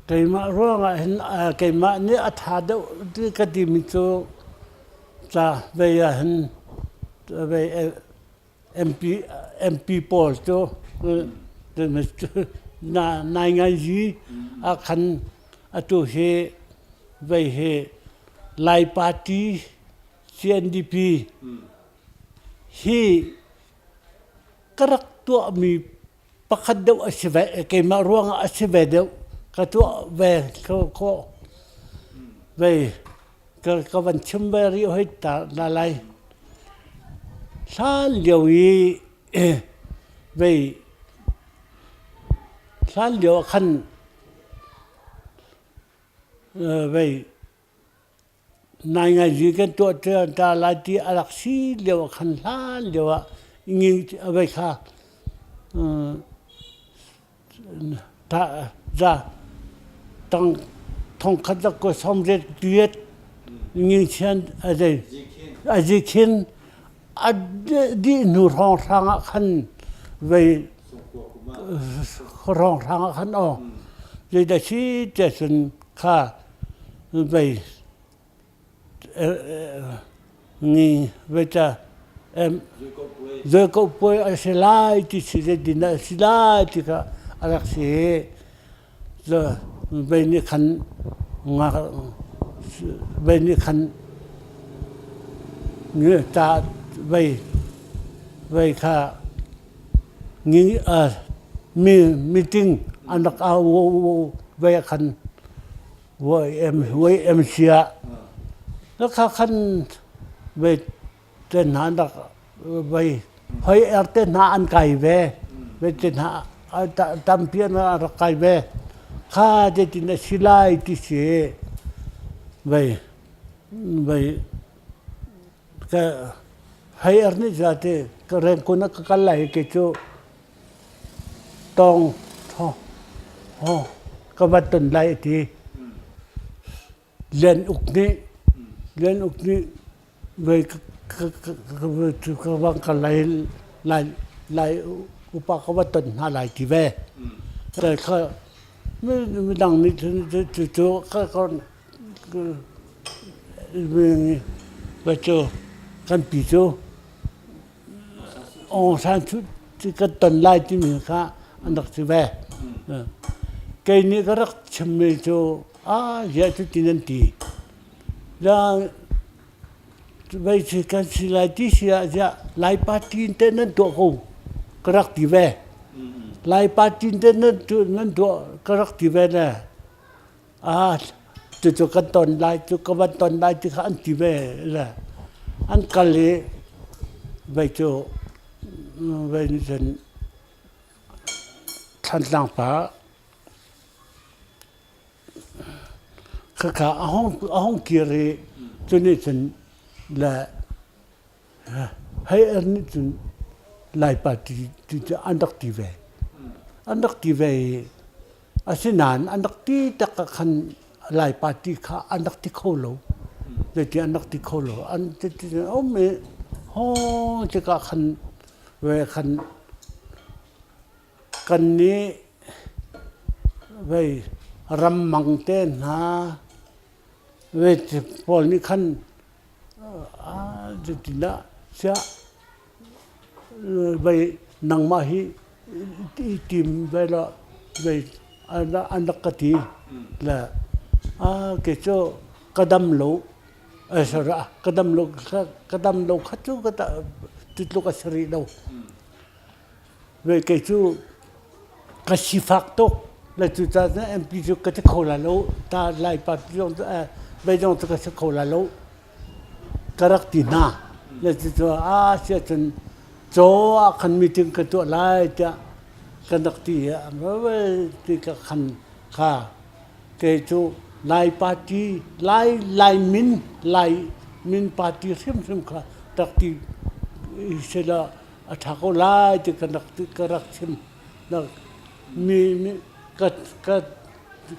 cái mà ruộng cái mà ní thà đâu cái gì mình cho ra về hình về MP Paul cho na nai ngai gì khăn tu he về he Lai Party CNDP hi karak tu mi pakad daw asive kay maruang asive daw katu ve ko ve ka van chamberi hoita lalai sa liu yi ve sa liu khan ve nai ngai gì cái tuổi ta lại đi alak si liu khan la liu ngin ve kha ta ra tăng thông khát có xong rất tuyệt nhưng chen ở đây ở đây chen ở đi nụ rong sang khăn về rong sang khăn ô rồi đã chỉ để xin kha về nghi về ta em rồi có bơi ở xe lai thì sẽ đi na xe lai thì cả alak xe rồi về như khăn ngã về như khăn người ta về khá nghĩ meeting anh đặc ao về khăn với em xia nó khá khăn về trên hắn đặc về hơi ở trên hạ ăn cày về trên hạ tam piên là cày về khá thì nó xí lai thì xí về cái hay ở nơi ra thì cái rèn của nó cái lại cái chỗ tông cái vật tuần lại thì lên ục ní về cái vang cái lại upa cái vật tuần hạ lại thì về rồi cái mình đang ní chỗ cái con về chỗ căn bị chỗ ông sang chút cái tuần lại thì mình khá anh đọc thì về cái này cái rất chăm mê chỗ giờ chút tin thì ra về thì cái gì lại tí xíu giờ lại party internet độ không cái rất thì về lại party internet nên độ cái rất thì về nè cho cái tuần lại cho cáiวันtuần lại thì anh thì về là anh cái này về chỗ về những thành lang phá cả ông kia thì cho nên là hay anh nên lại party thì anh đắc thì về xin anh đắc thì tất cả khăn lại party khá anh đắc thì khâu lâu rồi thì anh đắc thì khâu lâu anh thì ông ấy chỉ cả khăn về khăn cần ní về răm măng tên ha về Paul ní khăn thì đã sẽ về nang mà hi tìm về là về anh đắc cái là cái chỗ cái đâm lỗ cái đâm lỗ khác chỗ cái tụt lỗ cái sợi đâu về cái chỗ cái si phát tốt là chúng ta em ví dụ cái khâu là lỗ ta lại bắt dùng về dùng cái khâu là lỗ cái rắc tin na là chúng ta sẽ chân chỗ khăn meeting cái chỗ lại cha cái rắc tin rồi thì cái khăn khá cái chỗ lại party lại min party xem khá rắc tin sẽ là thằng cô lại thì cái rắc xem là mi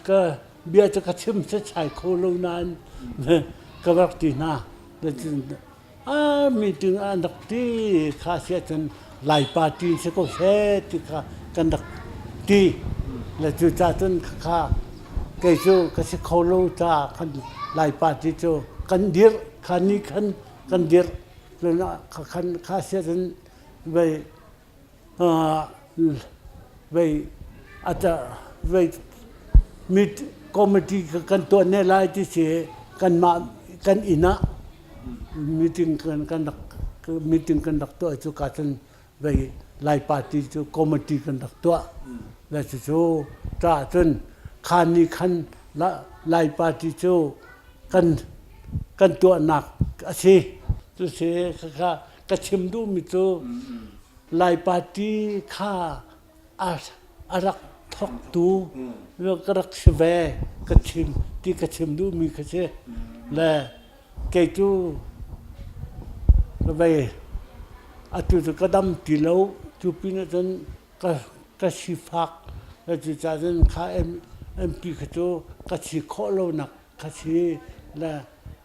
cái bia cho cái xem sẽ chạy khô lâu nan cái rắc tin na là meeting anh đặc tí khá sẽ chân lại party sẽ có sẽ thì cái đặc tí là chúng ta chân khá cái chỗ cái sự khâu lâu ta khăn lại party chỗ khăn điệp khăn ni khăn điệp rồi nó khăn khá sẽ đến về về về meet committee khăn tuần này lại thì sẽ khăn ina meeting khăn đặc tuần chỗ cả thân về lại party chỗ committee khăn đặc tuần là chỗ trả thân khăn ni khăn lại party chỗ khăn tuần nạc asi chỗ sẽ cái chim du mi chỗ lại party kha arak thok tu rồi cái rắc về cái chim du mi cái sẽ là cái chỗ về tu cái đam tì lâu tu pin chân cái xì phạc là tu cha chân khá em pi cái chỗ cái xì khó lâu nè cái xì là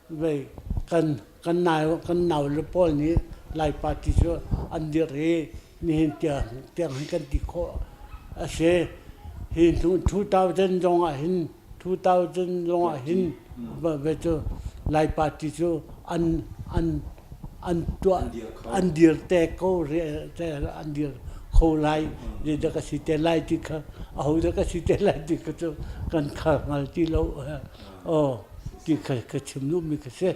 về cái nào là bao nhiêu lại party chỗ anh đi re ni tiền cái đi khó à sẽ hin 2000 dong à hin 2000 dong à hin về chỗ lại party chỗ anh dir te ko te anh dir khâu lại để được cái sự lại thì cả hầu được cái sự lại thì cái chỗ cần khả năng chỉ lâu thì cái chim nuôi mình cái sẽ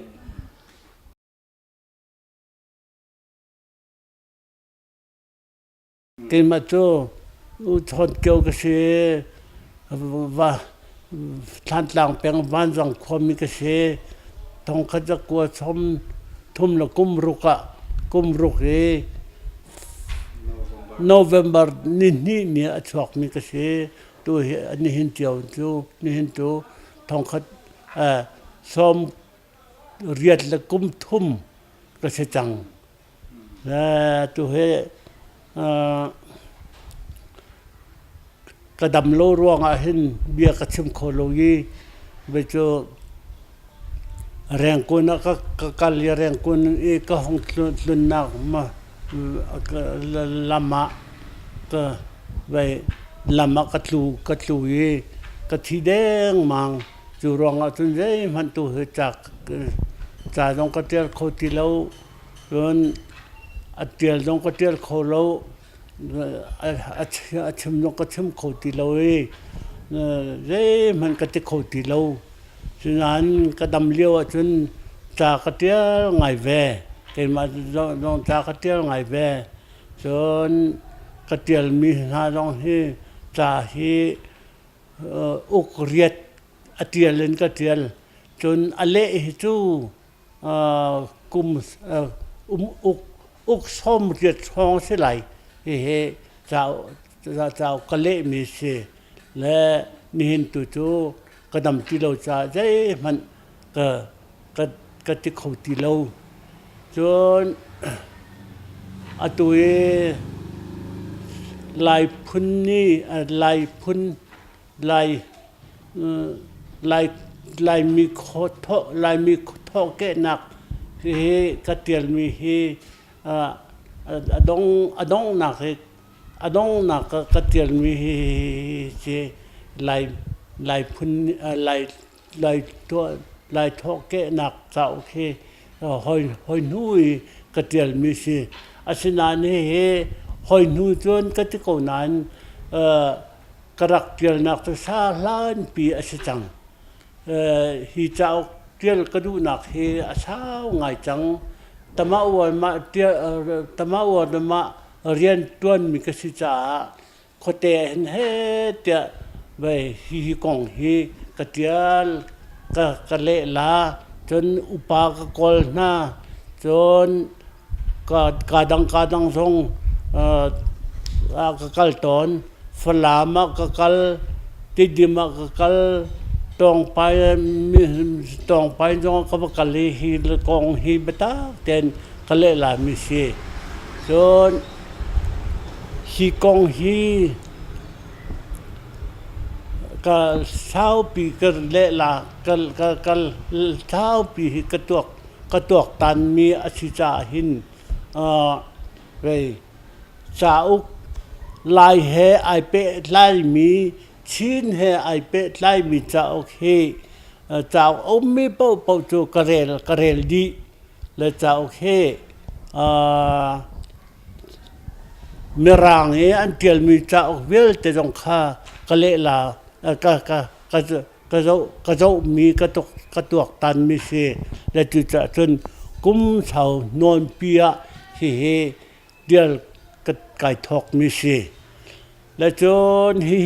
cái mà chỗ thôn kêu cái sẽ và thanh lang bèn van rong khoa mình cái sẽ thong khát giặc qua thum là kum ruk e November ni achok mi ka se tu ni hin tiao chu ni hin tu thong khat som riat la kum thum ka se chang la tu he ka dam lo ruang a hin bia ka chim kho lo yi be chu rèn quân các lia rèn quân e các hong lun na mà lama cái vậy lama cắt lù ye cắt thi đen mang chu rong ở trên đấy mình tu hơi chặt trong cái tiệt khô ti lâu rồi tiệt trong cái tiệt khô lâu chim trong cái chim khô ti lâu ấy đấy mình cái tiệt khô ti lâu cho nên cái đầm liêu ở trên trà cái tía ngày về cái mà dòng trà cái tía ngày về cho cái tiền mi ha dòng hi trà hi uk riết tiền lên cái tiền cho lệ hi chu cùng uk xóm riết xóm sẽ lại hi chào cái lệ mi sẽ lệ nihin tu chu cái đầm ti lâu cha dễ mình cái khẩu ti lâu cho tôi lại phun ni lại mi khó thọ cái nặc thì cái tiền mi hi adong nặc cái tiền mi hi chỉ lại phun lại thọ cái nặc tạo khi hồi nuôi cái tiền mi si xin anh he hồi nuôi chôn cái câu nan cái đặc tiền nặc từ xa lan pi chẳng hi tạo tiền cái du nặc he sao ngày chẳng tamau mà riêng tuần mi cái si cha có thể hết tiệt về hi kong hi cái tiền cái lệ lá chôn upa cái col na chôn cái đăng song cái cal ton falama cái cal tidima cái cal tong pai trong cái cal hi kong hi beta ten cái lệ lá mi si chôn hi kong hi cái sao bị cái lệ là cái sao bị cái tuộc tan mi ở chỉ trả hin về sao lại he ai pe lại mi chín he ai pe lai mi cha ok cha om mi po chu karel di le cha ok merang e an tiel mi cha ok vel te jong kha ka le la ka zo mi ka tuak tan mi se le chu cha chun kum chau non pia hi he dial ka kai thok mi se le chon hi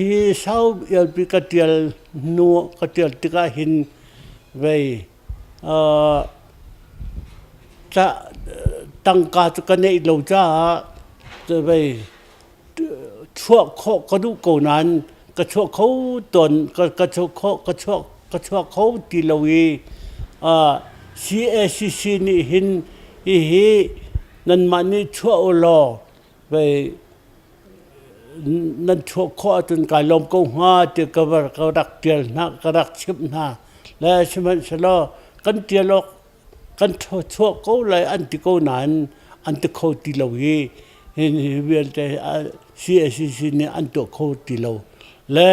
sau el pi ka tiel nu ka tiel tika hin vei cha tăng ca cho cái này lâu cha rồi về chuộc khó có đủ cầu nan cái chuộc khó tuần cái chuộc khó thì lâu y CSCC ni hin hi nên mà ni chuộc lo về nên chuộc khó tuần cái lom câu hoa thì cái đặc tiền na cái đặc chip na là xem lo cái tiền loกันชั่วเขาเลยอันที่เขานั้นอันที่เขาตีเราเห็นเวลาCSCCเนี่ยอันตัวเขาตีเราและ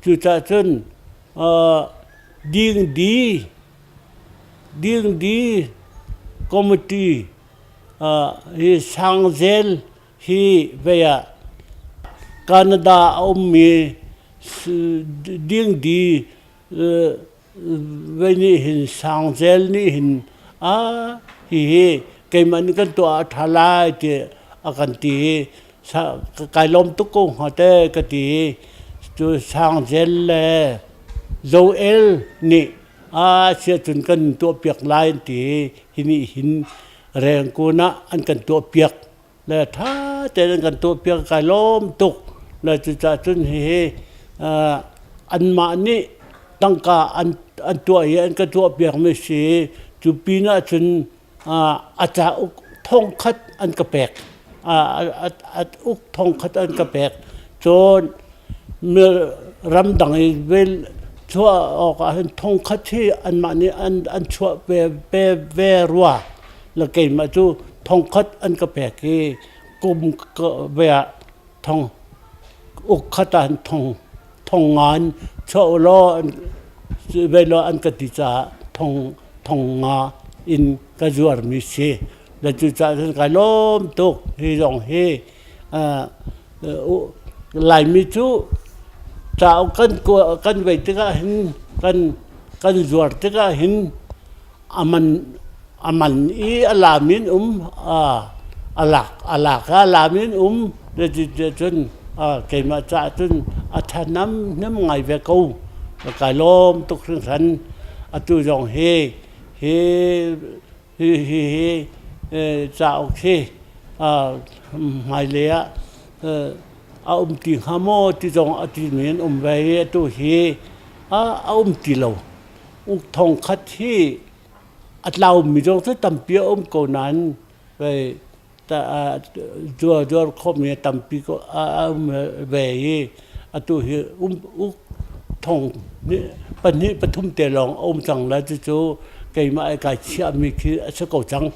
จุดนั้นดิ่งดีคอมมิตี้ที่สังเกตที่เวียแคนาดาเอามีดิ่งดีเวนี่เห็นสังเกตนี่เห็นhi cái mà những cái tòa thà lai thì cái tí cái lom túc công họ thế cái tí cho sang gen lệ dấu el nị sẽ chun cần tòa biếc lai tí hin rèn cô na anh cần tòa biếc là thà thế cần tòa biếc cái lom túc là cho chun hi anh mà nị tăng cả anh tòa hi anh cái tòa biếc mới xí chú pi na chun cha uk thong khat an ka pek uk thong khat an ka pek chon me ram dang vel chua ok an thong khat thi an ma ni an chua ve ruwa la ke ma chu thong khat an ka pek ki kum ve thong uk khat an thong ngan cho lo ve lo an ka ti cha thong nga in cái ruột mi xe là chú cha cái lom tục thì dòng he lại mi chú chào cân vậy tức là hình cân ruột tức là hình aman i alamin alak alamin để chân cái mà cha chân thà năm ngày về câu cái lom tục sinh sản chú dòng he dạo khi mai lẽ tiền ham mơ thì dòng tiền miền về tôi he tiền lâu thong khát khi lâu mình dòng tới tầm bia cầu nan về giờ không nghe tầm bia về tôi he thongปันนี้ปทุมเตลองอมจังแล้วจู่ๆcái mà cái chia mi khi sẽ cầu trắng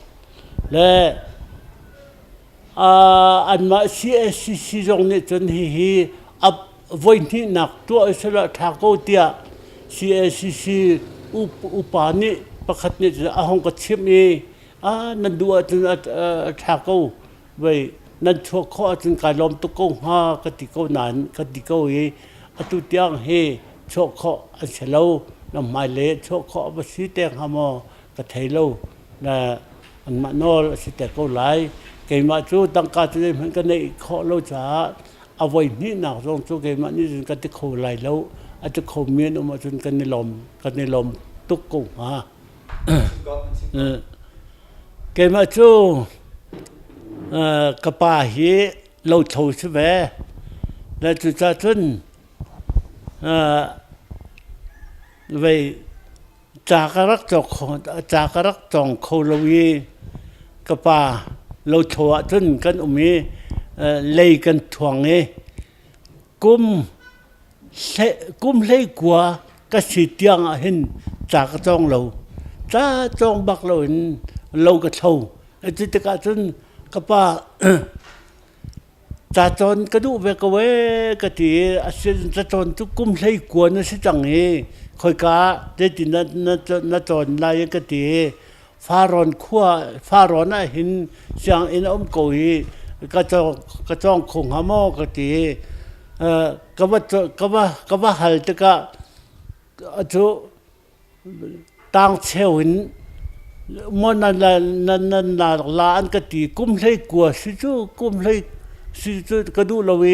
lẽ anh mà CSCC trong này chân hi ấp với ní nặc tua sẽ là thà câu tia CSCC upani pakhat này ahong cái chip mi nên đua chân thà câu vậy nên chua khó chân cái lom tu câu ha cái tí câu nản cái tí câu ấy tu tiếng he chua khó anh sẽ lâu nằm mai lệ chua khó bác sĩ tiếng ham mò cái thầy lâu là anh mà nó sẽ để câu lại cái mà chú tăng ca cho nên cái này khó lâu chả vậy ní nào trong chú cái mà ní cái khổ lại lâu cái khổ miên mà chú cái này lom túc cùng cái mà chú cái bà hi lâu thầu chứ về là chú cha chân về cha cái rắc trồng khâu lâu y cái bà lâu thầu chân cái mi lấy cái thuang ấy cúm lấy qua cái xì tiếng hình cha cái trồng lâu cha trồng bạc lâu lâu cái thầu chỉ tất cả chân cái bà จะจนกระดูเวกเวกติอาศัยจะจนทุกกุมเลยกวนสิจังเอคอยกาเดตินจนลายกติฟ้าร้อนขั้วฟ้าร้อนน่ะเห็นเสียงอินอมโกยกระจ้องคงหามอกติก็ว่าหัลตะกะจุต่างเชวินมันนั่นลาอันกติกุมเลยกลัวสิจูกุมเลยสิจูกระดูเราเว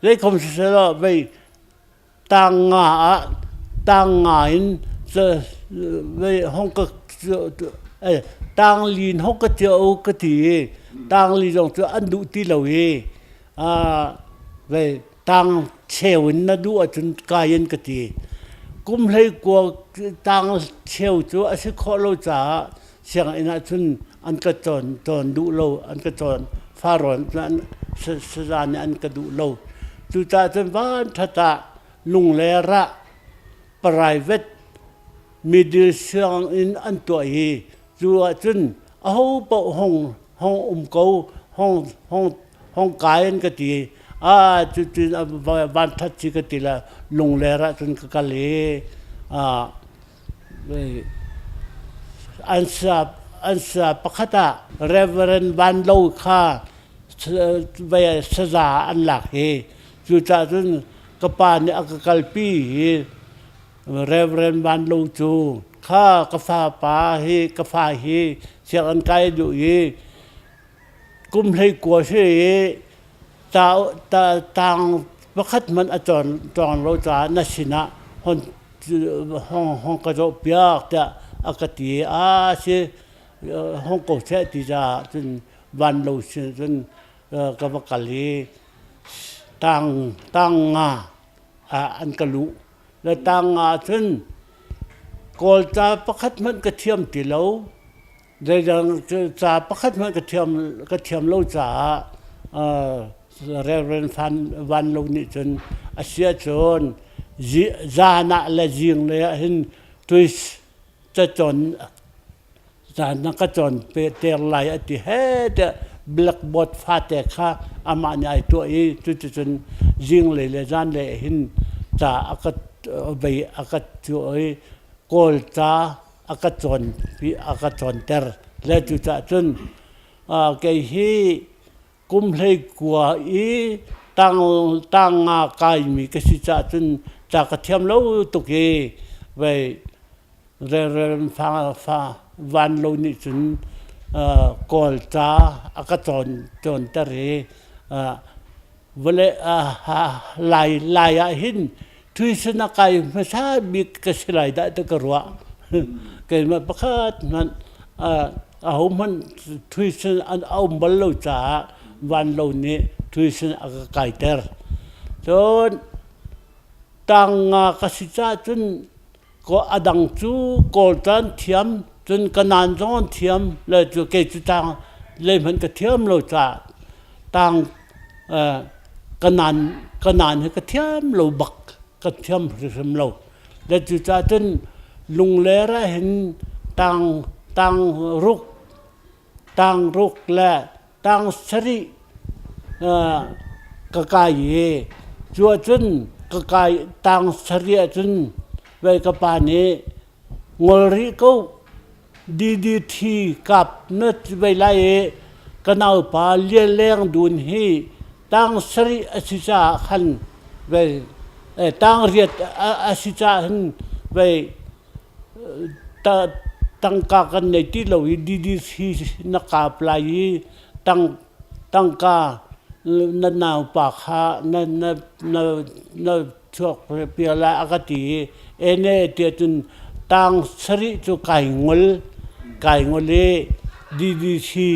เลยคำสิเสละไปต่างงาอินจะไปห้องก็ต่างลีนห้องก็เจอก็ตีต่างลีนจะอันดุที่เราเวไปต่างเชวินนั่นดูจนกายันกติกุมเลยกลัวต่างเชวจูอาศัยข้อเราจะเสียงอินาจุนอันกระจนดูเราอันกระจนฟ้าร้อนอันสถานอันกระดูเราจุดจนบ้านทัตลุงเลระปรายเวทมีดีเสียงอินอันตัวเอจุดจนเอาปะห้องเกาห้องกายอันกติจุดบ้านทัดจิกติละลุงเลระจนกะเลยอันสาปะขตาเรเวรนบันโลค่าไปสซาอันหลักเฮจุดจนกปานอักกัลปีเรเวรนบันโลจูค่ากฟ้าป่าเฮกฟ้าเฮเสียงอันไกลดูเฮกุมให้กลัวเสียต่างประคัดมันจอนเราจะนัชนะห้องกระจกเปียกแต่อากาศเสียห้องก็เสียที่จะจนวันเราจนกับกะลีต่างงาอันกะลุและต่างงาจนกอลจะประคัดมันกระเทียมติเราได้ยังจะประคัดมันกระเทียมเราจะเรื่องวันเรานี่จนอาศัยจนจานะและจิงเลยเห็นตุยจะจนจานะก็จนเปเตอร์ไลอติเฮดแบล็กบอร์ดฟาเตค่ะอามาเนี่ยตัวตุยจนจิงเลยจานเลยเห็นจะอากาศไปอากาศตัวโกลจะอากาศจนพี่อากาศจนเตอร์และตุยจนแกฮีกุมเลยกลัวตั้งกายมีกสิจะจนจากเทียมเราตุกไปเรื่องฟ้าวันเรานี่จนกอลจ้าอากาศจนตะเรเวลลายหินทุยสนักไก่ไม่ใช่มีกสิไลได้ตะกรัวเกิดมาประคัดนั้นเอามันทุยสนเอาบอลเราจ้าวันเรานี้ทุยสนอากาศไก่เตอร์จนต่างกสิจ้าจนก็อดังจูโกลจันเทียมจนกนานจอนเทียมเลยจูเกจุต่างเลยมันก็เทียมเราจ้าต่างกนานให้ก็เทียมเราบักก็เทียมเราแล้วจูจ้าจนลุงเลระเห็นต่างรุกและต่างสริกกายจัวจนกกายต่างสริจนไว้กับปานี้งอริก็ดีทีกับนึกไว้ไล่กันเอาปาเลี้ยเลี้ยงดุนฮีต่างสริอสิจาขันไว้ต่างเรียดอสิจาขันไว้ตั้งกากันในที่เราดีทีนักปลายตั้งกานั่นนาวปากฮะนั่นช่วงเปลี่ยนละอากาศเน่เดียจนต่างสริจุไก่งลดีที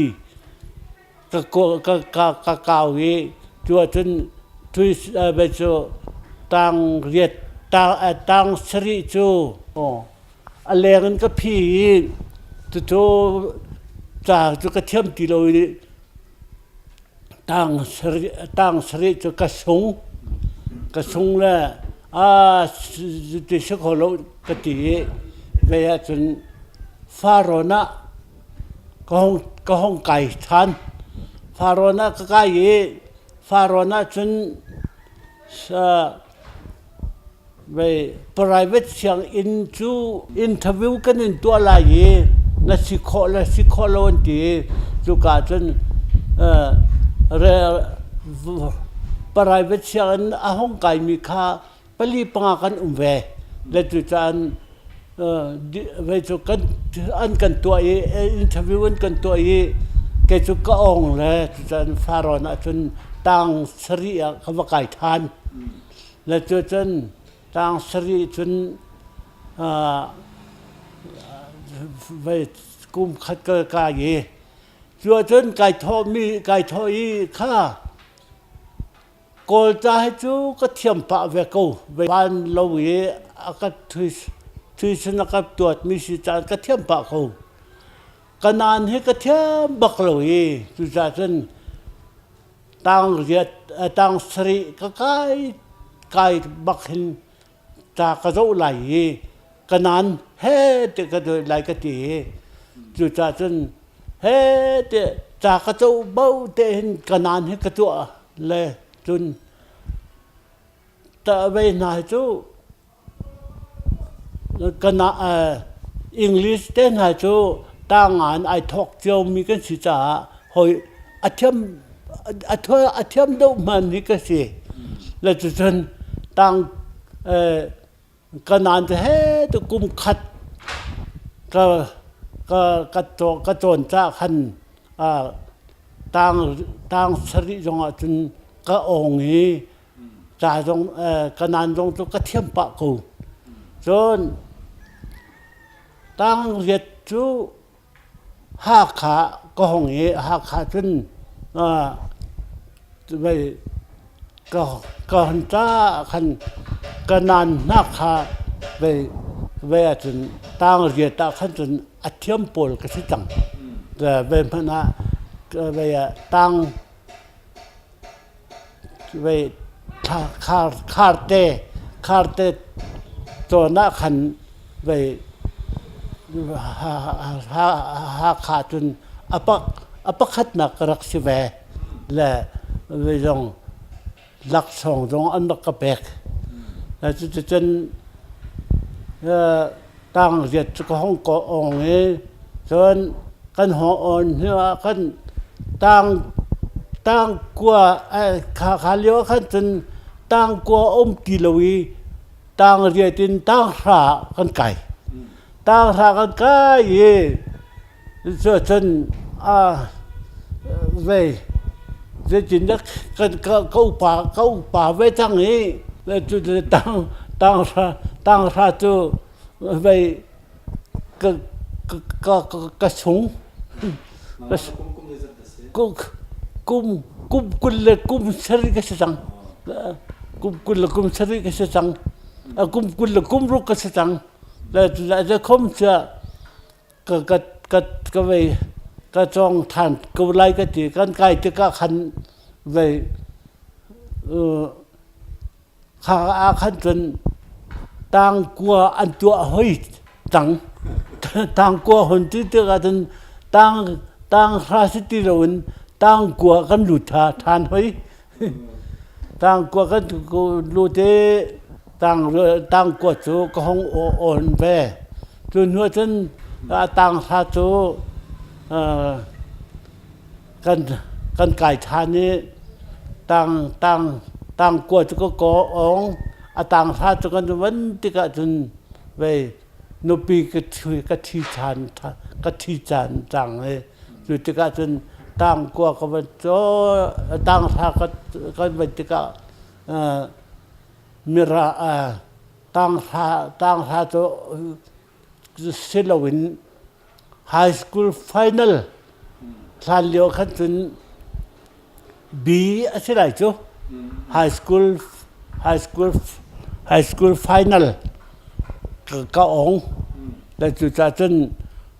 ก็กาวจัวจนทุยไปจูต่างเรียดต่างสริจูอะไรกันก็พี่จูจากจุกระเทียมตีเราต่างสริจุกระสงแล้วที่สุขโลกติเวลาจนฟ้าร้อนก็ห้องไก่ทันฟ้าร้อนก็ไก่ ฟารอนะจนไป private เสียงinterview กันในตัวอะไรนะสิขอลวันที่จุกาจนprivate เสียงอาห้องไก่มีค่าปลีปังกันและจุจานไปจุกันอันกันตัวinterview อันกันตัวแกจุกก็องเลยจุจานฟารอนะจนตั้งสรีคำว่าไก่ทานและจุจนตั้งสรีจนไปกุมขัดกระกายจัวจนไก่ทอมีไก่ทอข้ากอลจะให้จูก็เทียมปะเวกูบ้านเราก็ทุยสนักตัวมีสิจานก็เทียมปะกูกันนานให้ก็เทียมบักเราจุจจนตั้งเรียดตั้งสรีก็ไก่บักหินจากกระโจไหลกันนานเฮ็ดก็โดยไหลก็ตีจุจจนเฮ็ดจากกระโจเบาเตหินกันนานให้กระตัวเลยจนแต่ไปไหนจูกันนะอังกฤษเต้นหายจูต่างงานไอทอกเจียวมีกันสิจ้าหอยอาเทียมดูมันนี่ก็สิแล้วจนต่างกันนานจะให้ตุกุมขัดก็โจนจ้าขันต่างสริจงจนก็องนี้จ่าจงกันนานจงตุก็เทียมปะกูจนตั้งเรียดจูห้าขาก็ห้องนี้ห้าขาจนไปก็หันจ้าขันกันนานหน้าขาไปจนตั้งเรียดตาขันจนอัดเทียมปอลก็สิจังแต่เป็นพนะไปตั้งไปคาร์เตตัวหน้าขันไปหาขาจนอปขัดนักรักสิเวและไปลงหลักสองตรงอันนักกระเบกและจนตั้งเรียดก็ห้องก่อองจนกันหัวอ่อนเนื้อกันตั้งกลัวขาเลี้ยวขันจนตั้งกลัวตีลวีตั้งเรียดินตั้งรากันไก่ตั้งรากันไก่จนเว้ยจะจินนักกันเข้าป่าไว้ทั้งนี้แล้วจุดตั้งราจูเว้ยกระสุงกุลสริกสังกุลสริกสังกุลรุกสังแล้วจะคมจะก็ไปก็จ้องทานก็ไล่ก็ตีกันไกลจะก็ขันไปข้าขันจนต่างกลัวอันตัวเฮ้ยจังต่างกลัวคนที่เจอกันต่างราศีที่เราต่างกลัวกันหลุดทานเฮ้ยต่างกลัวกันหลุดเตต่างกลัวจูก็ห้องอ่อนไปจนหัวจนต่างราจูกันไก่ทานนี้ต่างกลัวจูก็ก่อองต่างราจูกันวันที่ก็จนไปนปีก็ที่ทานก็ที่จานจังเลยจุดที่ก็จนต่างกลัวก็มันโจต่างราก็เป็นที่ก็มีราต่างราโจศิลวินไฮสคูลไฟแนลทานเลี้ยวขันจนบีอะไรจูไฮสคูลไฟแนลก็องแล้วจุดจน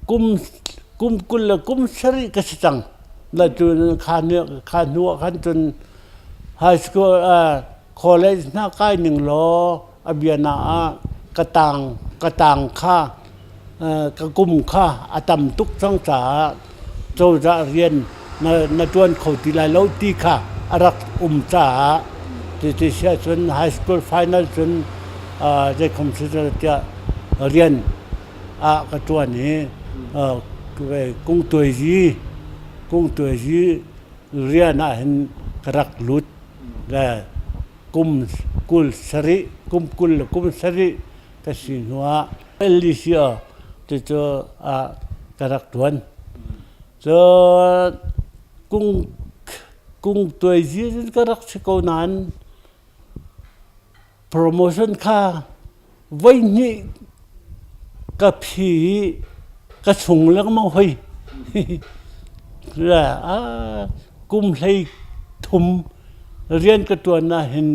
กุมสริกสังแล้วจุดขานัวขันจนไฮสคูลคอลเลจหน้าใกล้1 ล้ออเบียนากระต่างค่ากระกุมค่าอาตมทุกสังสาโจจะเรียนในตัวเขาที่ไรแล้วตีค่ะ รักจ้าที่เสียจนไฮสคูลไฟนอลจนได้คอมพิวเตอร์จะเรียนกตัวนี้กุ้งตัวจีเรียนเห็นรักลุดและกุลสริกุมสริก็สินว่าเอลิเซียที่จะรักตัวนจะกุ้งตัวจีก็รักสิโกนั้นโปรโมชั่นค่าไว้นี่กับพี่ก็ส่งแล้วก็มาให้แล้วกุมเลยทุ่มเรียนกับตัวน่ะเห็น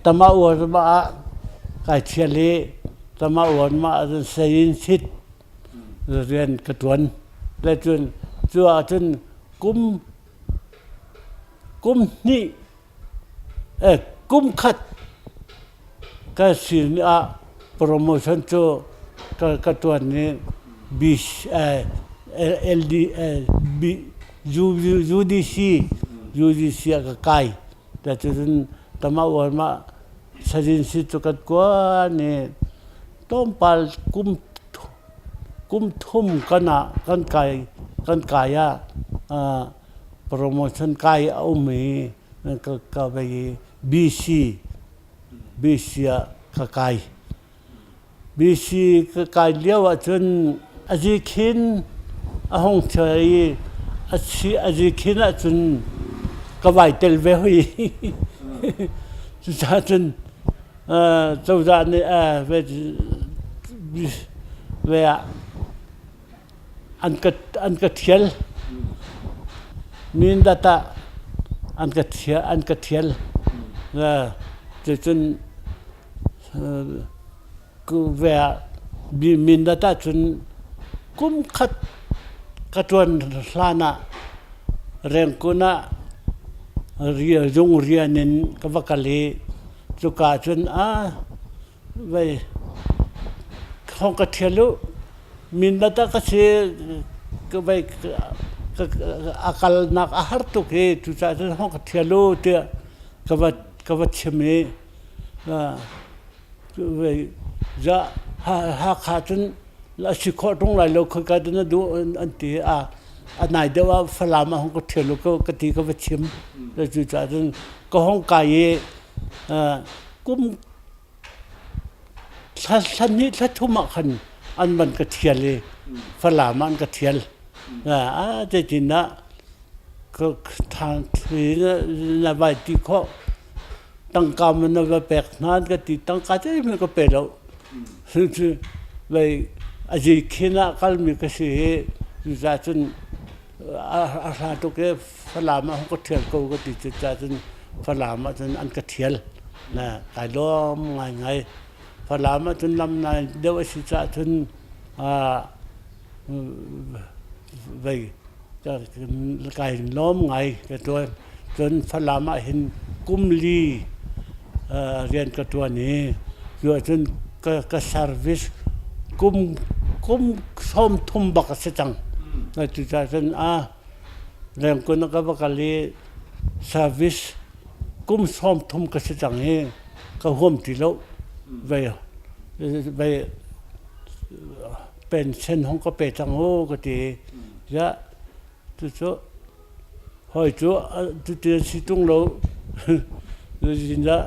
ตมาอวดมาไก่เชียเล่ตมาอวดมาเสียนชิดเรียนกับตัวและจนกุมนี่กุมขัดก็สินโปรโมชั่นโจกับตัวนี้บีเอลดีบียูดีซีก็ไกลแต่จนตมาอวดมาเสียนชิดกับตัวนี่ต้องไปกุมทุ่มกันไกลโปรโมชั่นไกลเอามีก็ไปบีซีก็ไกลบีซีก็ไกลเลี้ยวจนอาจิคินห้องเฉยอาจิคินจนก็ไหวเตลเวหุยจนเจ้าจานนี่เวอันกัดเทียลมินดาตาอันกัดเทียลจนกูเวมินดาตาจนกุมขัดกระตวนลานะเรียงกุนะเรียนินกวกะลีจุกาจนไปห้องกระเทียลุมินดาตาก็เสียก็ไปakal nak ahar tu ke tu sa hong ka thialo te ka wat chme ve ja ha kha chun la si kho tong lai lo kho ka na du an ti nai de wa falama hong ka thialo ka ti ka wat chim la tu sa chun ko hong ka ye kum san ni sa thuma khan an man ka thiale falama an ka thialแต่จริงนะก็ทางที่นบายที่เขาตั้งกรรมมันว่าแปลกนั้นก็ติดตั้งการที่มันก็เป็นแล้วซึ่งไปอาจจะคิดนะก็มีกระแสอยู่จากจนอาหารตุกฝรั่งมาเขาก็เถื่อนก็ติดจากจนฝรั่งมาจนอันกระเทียลนะกายล้อมไงฝรั่งมาจนลำนายเดี๋ยวสิจากจนไปจะไก่ล้อมไงกับตัวจนฝรั่งมาเห็นกุมลีเรียนกับตัวนี้อยู่จนก็เซอร์วิสกุมส้มทุ่มบักเสจังนั่นจุดจนเรื่องคนก็บักลีเซอร์วิสกุมส้มทุ่มกเสจังนี้ก็ห่วมที่เราไปเป็นเส้นของก็เป็นจังโหก็ตีจะจุดหอยจุดเดือนสิตุงเราจินดา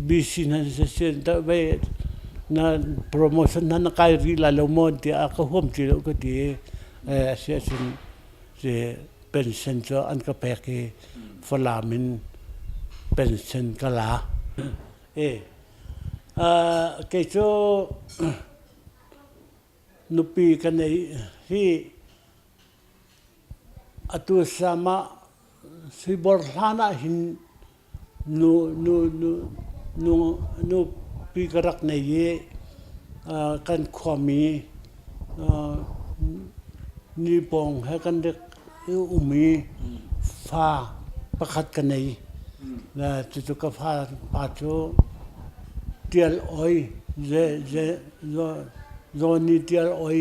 บีซีนั่นเสียนแต่ไปนั่นโปรโมชั่นนั่นใครรีลาโลมอนที่ก็ห่วมที่เราก็ตีเสียสินจะเป็นเส้นจะอันก็แปลกฝรั่งมันเป็นเส้นกะลาเกจูนุปีกันในที่อตุสามาสิบอร์ลานะหินนูปีกรักในเยกันความมีนิปองให้กันเด็กอุมีฟ้าประคัดกันในและจุดกับฟ้าป่าโจเตียลอ้อยโลนี่เตียลอ้อย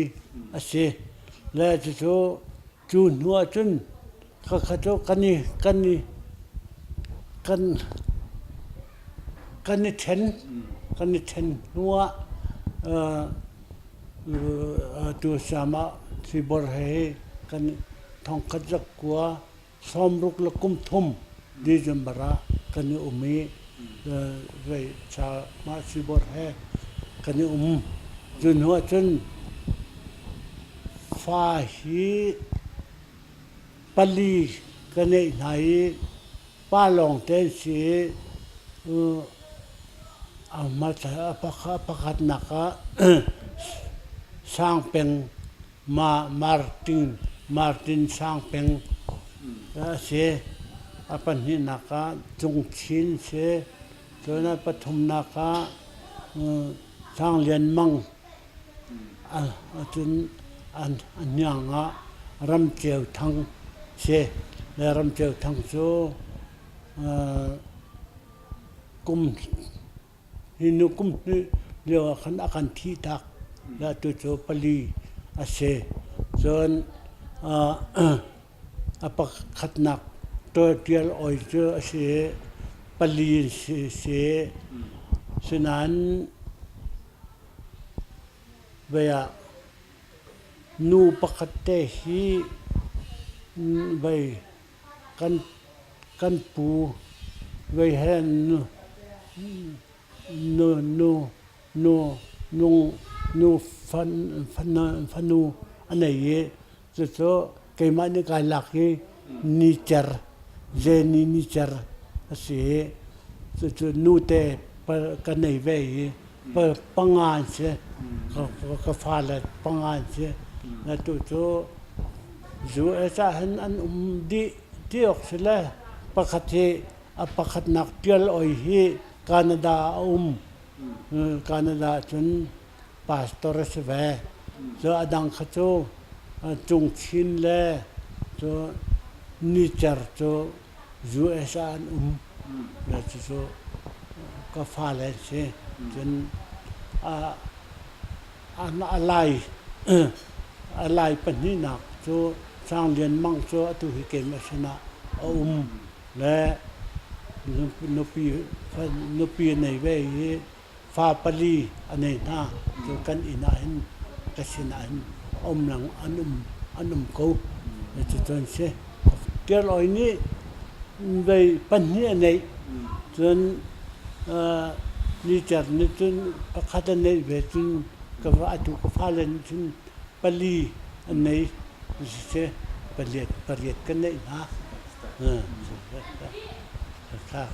อาเซและจุดจูนหัวจุนข้าโจกันนี่ kan kan ni ten nuwa tu sama sibor he kan thong khajak kwa somruk la kum thum di jambara kan umi ve cha ma sibor he kan jun huwa chun fa hi pali kan nai pa long ten siมาประคัดนักสร้างเป็นมาร์ตินสร้างเป็นเสียปัญหานักจงชินเสียจนปฐมนักสร้างเรียนมั่งจนอันยังรำเจียวทั้งเสียและรำเจียวทั้งโซกุมฮินุกุมเรียกว่าขันอาการที่ทักและตัวโจปลีอาเซจนปะขัดนักตัวเดียลออยเจออาเซปลีเสฉะนั้นเวลานูปะขัดเตฮีไปกันปูไปเห็นนูฟันูอันไหนจะโซ่เกี่ยมันในการหลักนิจร์เจนิจร์เสียจะนูเตกันไหนเว้ยปังงานเสียก็ฟ้าเลยปังงานเสียแล้วตัวโซ่จูเอซ่าเห็นอันดีที่ออกเสียแล้วปกติปกตินักเที่ยวอ้อยฮีแคนาดาแคนาดาจนพาสตอร์สเวจะอดังขจูจงชินเล่จะนิจร์จะจูเอสานแล้วจะก็ฟ้าเลยเสียจนอะไรเป็นนี่นักจะสร้างเรียนมั่งจะตุหิเกมชนะและนปีในเว้ยฟ้าปลีอันนี้นะจะกันอินาหินกสินาหินหลังอันเขาจะจนเสียเกี่ยวกับนี้ไปปัญหาในจนนิจารณ์จนประคัดในเวจนกับว่าถูกฟ้าเลนจนปลีอันนี้เสียเปลี่ยนกันได้นะครับ